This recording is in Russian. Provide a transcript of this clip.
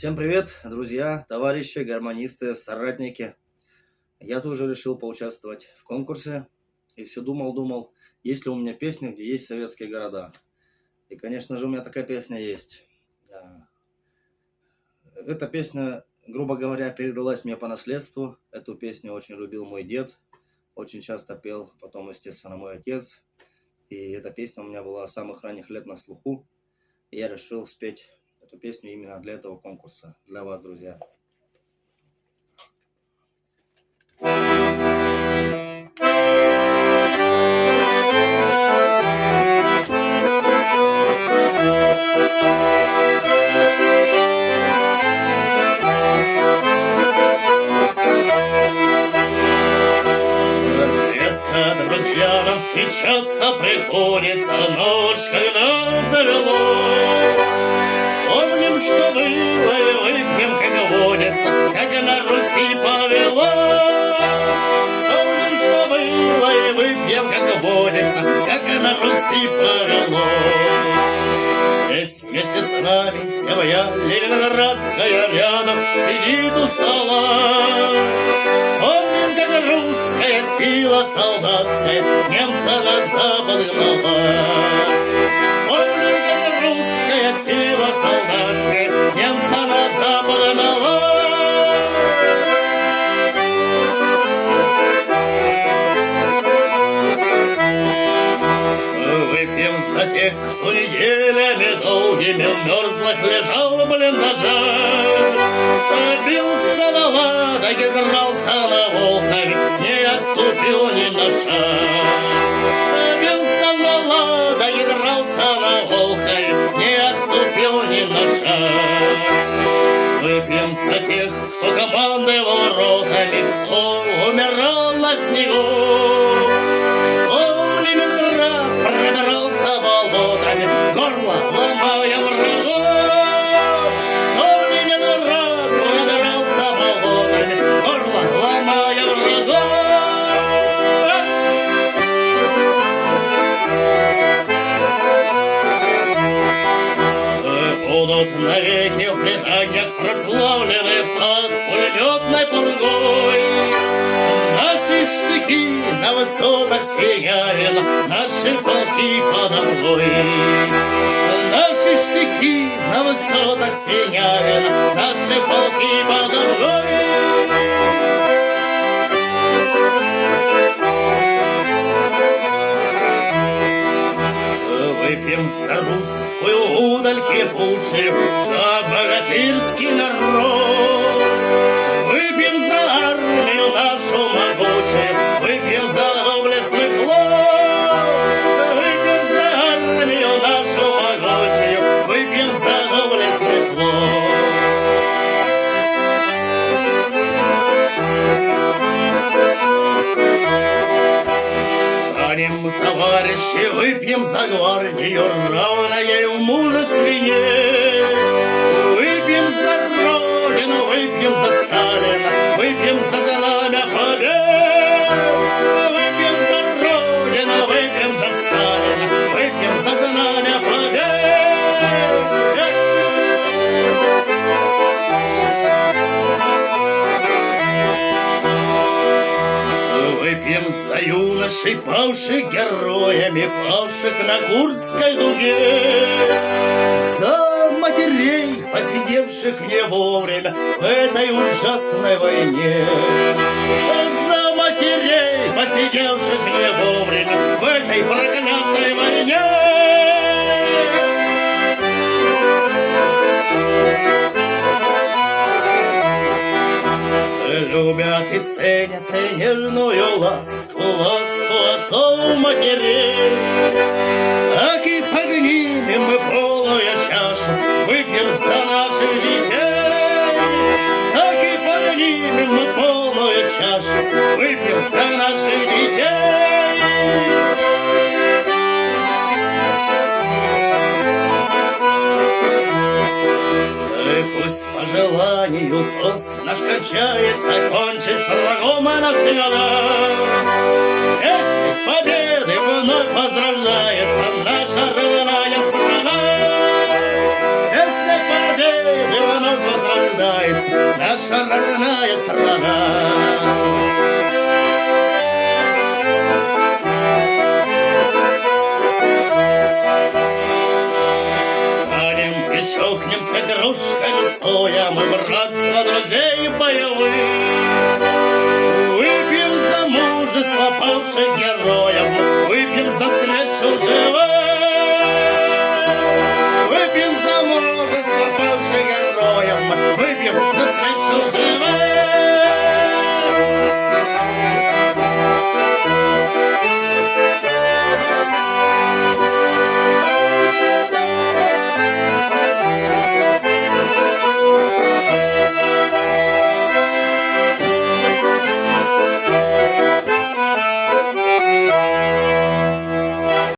Всем привет, друзья, товарищи, гармонисты, соратники. Я тоже решил поучаствовать в конкурсе и все думал, есть ли у меня песня, где есть советские города. И, конечно же, у меня такая песня есть. Эта песня, грубо говоря, передалась мне по наследству. Эту песню очень любил мой дед, очень часто пел, потом, естественно, мой отец. И эта песня у меня была с самых ранних лет на слуху. И я решил спеть эту песню именно для этого конкурса, для вас, друзья. Редко друзьям встречаться приходится, ночь, когда довелось. Вспомним, что было, и выпьем, как водится, как на Руси повелось. Вспомним, что было, и выпьем, как водится, как на Руси повелось. Здесь вместе с нами семья ленинградская рядом сидит у стола. Вспомним, как русская сила солдатская немца на запад гнала. Вспомним, как русская сила солдатская немца на запад гнала. Выпьем за тех, кто неделями долгими в мерзлых лежал в блиндажах. Бился на Ладоге, дрался на Волхове, не отступил ни на шаг. Бился на Ладоге, дрался на Волхове, не отступил ни на шаг. Выпьем за тех, кто командовал ротами, кто умирал на снегу. Пробирался болотами, горло ломая врагов. Но Ленинград пробирался болотами, горло ломая врагов. Будут навеки в преданиях прославлены под пулеметной пургой. Наши штыки на высотах сияют, наши полки подо мной. Наши штыки на высотах сияют, наши полки подо мной. Выпьем за русскую удаль кипучую, за богатырский народ. Выпьем за армию нашу могучую, выпьем за доблестный флот. Выпьем за армию нашу могучую, выпьем за доблестный флот. Станем, товарищи, выпьем за гвардию, равное в мужестве. Выпьем за Родину, выпьем за Сталина, выпьем за знамя побед. Выпьем за Родину, выпьем за Сталина, выпьем за знамя побед. Выпьем за юношей, павших героями, павших на Курской дуге. За матерей, посидевших не вовремя в этой ужасной войне. За матерей, посидевших не вовремя в этой проклятой войне. Любят и ценят нежную ласку, ласку отцов матерей. Так и поднимем мы полную чашу, выпьем за наших детей. Так и поднимем мы полную чашу, выпьем за наших детей. Пусть по желанию тост наш кончается, кончится врагом навсегда. С песней победы вновь возрождается наша родная страна. С песней победы вновь возрождается. наша родная страна. Чокнемся кружками стоя, мы братство друзей боевых. Выпьем за мужество павших героев, выпьем за встречу живых. Выпьем за мужество павших героев, выпьем за встречу живых.